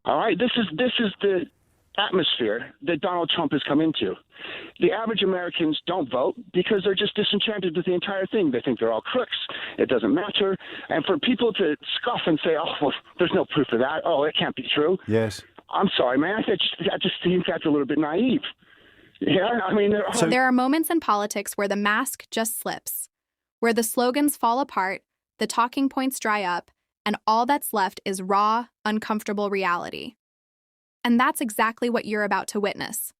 All right, this is the atmosphere that Donald Trump has come into. The average Americans don't vote because they're just disenchanted with the entire thing. They think they're all crooks. It doesn't matter. And for people to scoff and say, oh, well, there's no proof of that. Oh, it can't be true. Yes. I'm sorry, man. I just think that's a little bit naive. Yeah, I mean... There are moments in politics where the mask just slips, where the slogans fall apart, the talking points dry up, and all that's left is raw, uncomfortable reality. And that's exactly what you're about to witness.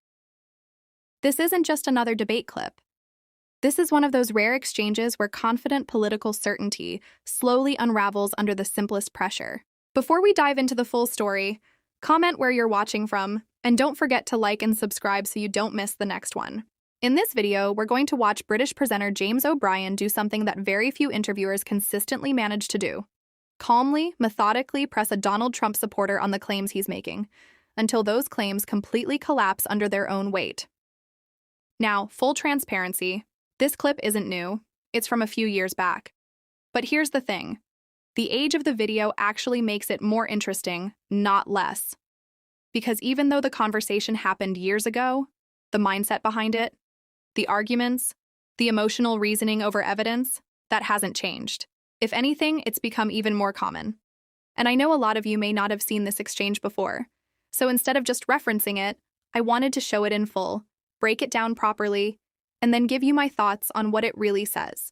This isn't just another debate clip. This is one of those rare exchanges where confident political certainty slowly unravels under the simplest pressure. Before we dive into the full story, comment where you're watching from, and don't forget to like and subscribe so you don't miss the next one. In this video, we're going to watch British presenter James O'Brien do something that very few interviewers consistently manage to do. Calmly, methodically press a Donald Trump supporter on the claims he's making, until those claims completely collapse under their own weight. Now, full transparency, this clip isn't new. It's from a few years back. But here's the thing. The age of the video actually makes it more interesting, not less. Because even though the conversation happened years ago, the mindset behind it, the arguments, the emotional reasoning over evidence, that hasn't changed. If anything, it's become even more common. And I know a lot of you may not have seen this exchange before. So instead of just referencing it, I wanted to show it in full, break it down properly, and then give you my thoughts on what it really says.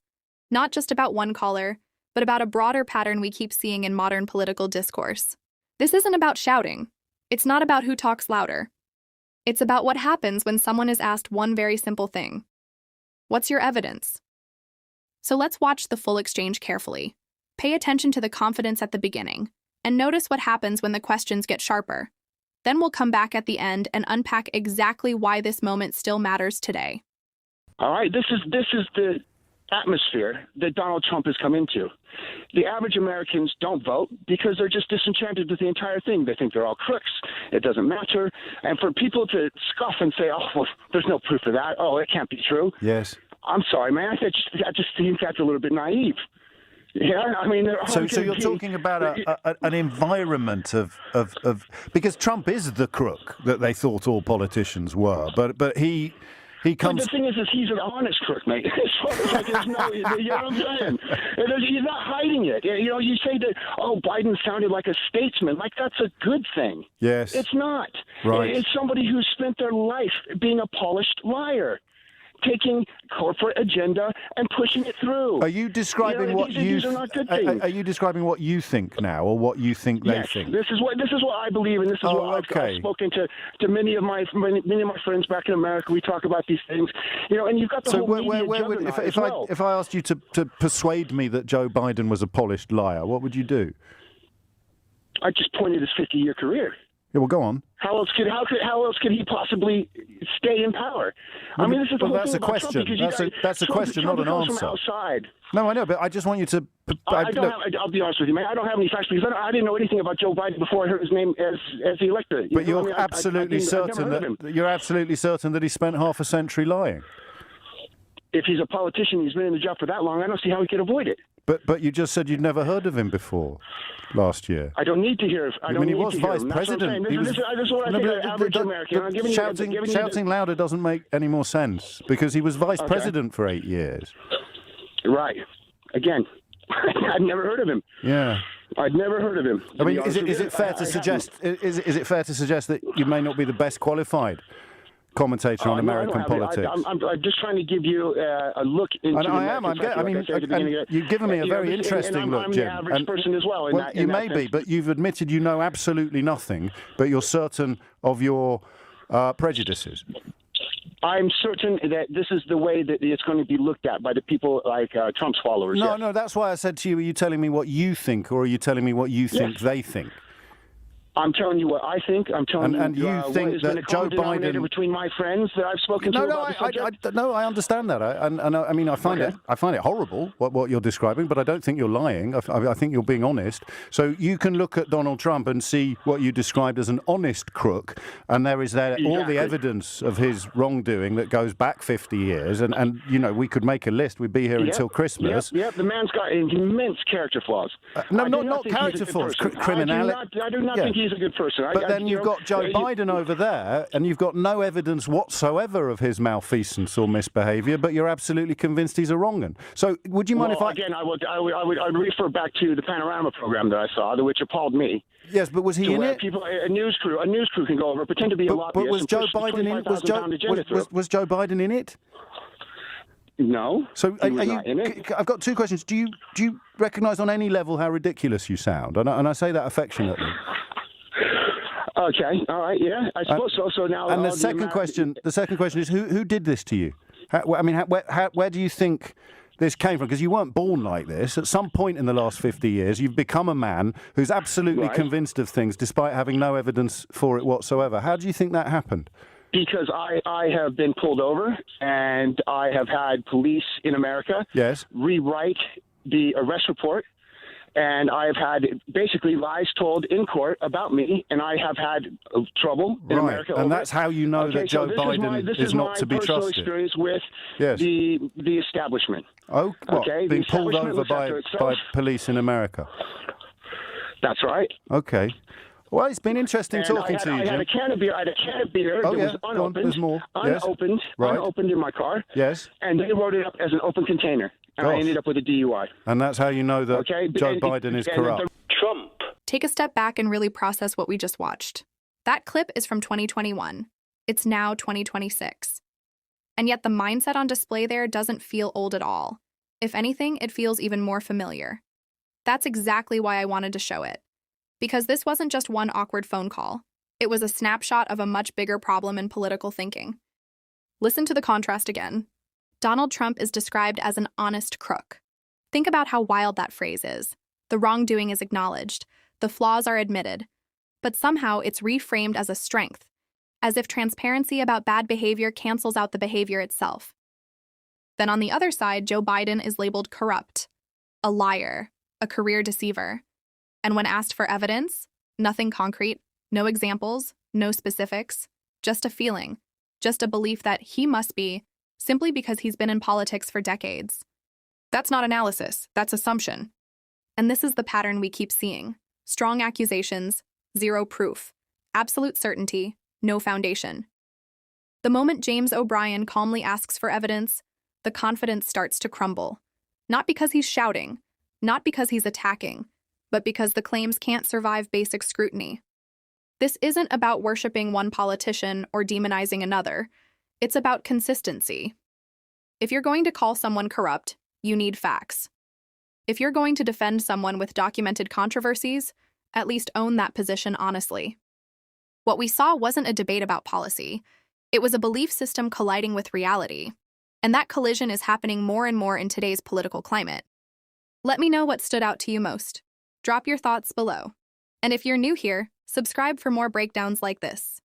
Not just about one caller, but about a broader pattern we keep seeing in modern political discourse. This isn't about shouting. It's not about who talks louder. It's about what happens when someone is asked one very simple thing. What's your evidence? So let's watch the full exchange carefully. Pay attention to the confidence at the beginning, and notice what happens when the questions get sharper. Then we'll come back at the end and unpack exactly why this moment still matters today. All right, this is the atmosphere that Donald Trump has come into. The average Americans don't vote because they're just disenchanted with the entire thing. They think they're all crooks. It doesn't matter. And for people to scoff and say, oh, well, there's no proof of that. Oh, it can't be true. Yes. I'm sorry, man. I just think that's a little bit naive. Yeah, I mean... So you're talking about an environment of... Because Trump is the crook that they thought all politicians were, but he comes... But the thing is he's an honest crook, mate. It's like there's no... You know what I'm saying? He's not hiding it. You know, you say that, oh, Biden sounded like a statesman. Like, that's a good thing. Yes. It's not. Right. It's somebody who spent their life being a polished liar, taking corporate agenda and pushing it through. Are you describing these are not good things. Are you describing what you think now, or what you think they think? This is what I believe, and this is what I've spoken to many of my friends back in America. We talk about these things, you know. And you've got the whole media juggernaut as well. If I asked you to persuade me that Joe Biden was a polished liar, what would you do? I just pointed his 50-year career. Yeah, well, go on. How else could he possibly stay in power? I mean, this is the whole thing about Trump, because that's a question, not an answer. From outside. No, I know, but I just want you to... I'll be honest with you, man. I don't have any facts because I didn't know anything about Joe Biden before I heard his name as the elector. But you're absolutely certain that he spent half a century lying. If he's a politician, he's been in the job for that long, I don't see how he could avoid it. But you just said you'd never heard of him before last year. I don't need to hear. He was vice president. This is what I think an average American. Shouting louder doesn't make any more sense because he was vice president for 8 years. Right. Again, I'd never heard of him. Yeah. I'd never heard of him. I mean, is it fair to suggest? Is it fair to suggest that you may not be the best qualified commentator on American politics? I'm just trying to give you a look into you've given me a very interesting look, Jim. I'm the average person as well. You may be, but you've admitted you know absolutely nothing, but you're certain of your prejudices. I'm certain that this is the way that it's going to be looked at by the people like Trump's followers. No, that's why I said to you, are you telling me what you think, or are you telling me what you think they think? I'm telling you what I think. I'm telling you think that Joe Biden, between my friends that I've spoken to about the subject. I understand that. I mean, I find it horrible what you're describing, but I don't think you're lying. I think you're being honest. So you can look at Donald Trump and see what you described as an honest crook, and there is all the evidence of his wrongdoing that goes back 50 years, and you know, we could make a list. We'd be here until Christmas. Yep, the man's got immense character flaws. Not character flaws. Criminality. I do not think he's a good person. But then you've got Joe Biden over there, and you've got no evidence whatsoever of his malfeasance or misbehaviour, but you're absolutely convinced he's a wrong-un. So would you mind if I... Again, I'd refer back to the Panorama program that I saw, which appalled me. Yes, but was he in it? A news crew can go over, pretend to be a lobbyist. But was Joe Biden in? Was Joe Biden in it? No. So he was not in it. I've got two questions. Do you recognise on any level how ridiculous you sound? And I say that affectionately. Okay. All right. Yeah. I suppose so. So now. And the second question is who did this to you? Where do you think this came from? Because you weren't born like this. At some point in the last 50 years, you've become a man who's absolutely convinced of things despite having no evidence for it whatsoever. How do you think that happened? Because I have been pulled over, and I have had police in America rewrite the arrest report, and I have had basically lies told in court about me, and I have had trouble in America. And that's how you know that Joe Biden is not to be trusted. This is my personal experience with the establishment. Oh, what? Being pulled over by police in America. That's right. Okay. Well, it's been interesting talking to you, Jim. I had a can of beer. that was unopened. There's more. Unopened in my car. Yes. And they wrote it up as an open container, and I ended up with a DUI. And that's how you know that Joe Biden is corrupt. Trump. Take a step back and really process what we just watched. That clip is from 2021. It's now 2026. And yet the mindset on display there doesn't feel old at all. If anything, it feels even more familiar. That's exactly why I wanted to show it. Because this wasn't just one awkward phone call. It was a snapshot of a much bigger problem in political thinking. Listen to the contrast again. Donald Trump is described as an honest crook. Think about how wild that phrase is. The wrongdoing is acknowledged. The flaws are admitted. But somehow it's reframed as a strength, as if transparency about bad behavior cancels out the behavior itself. Then on the other side, Joe Biden is labeled corrupt, a liar, a career deceiver. And when asked for evidence, nothing concrete, no examples, no specifics, just a feeling, just a belief that he must be, simply because he's been in politics for decades. That's not analysis, that's assumption. And this is the pattern we keep seeing. Strong accusations, zero proof. Absolute certainty, no foundation. The moment James O'Brien calmly asks for evidence, the confidence starts to crumble. Not because he's shouting, not because he's attacking, but because the claims can't survive basic scrutiny. This isn't about worshiping one politician or demonizing another. It's about consistency. If you're going to call someone corrupt, you need facts. If you're going to defend someone with documented controversies, at least own that position honestly. What we saw wasn't a debate about policy. It was a belief system colliding with reality. And that collision is happening more and more in today's political climate. Let me know what stood out to you most. Drop your thoughts below. And if you're new here, subscribe for more breakdowns like this.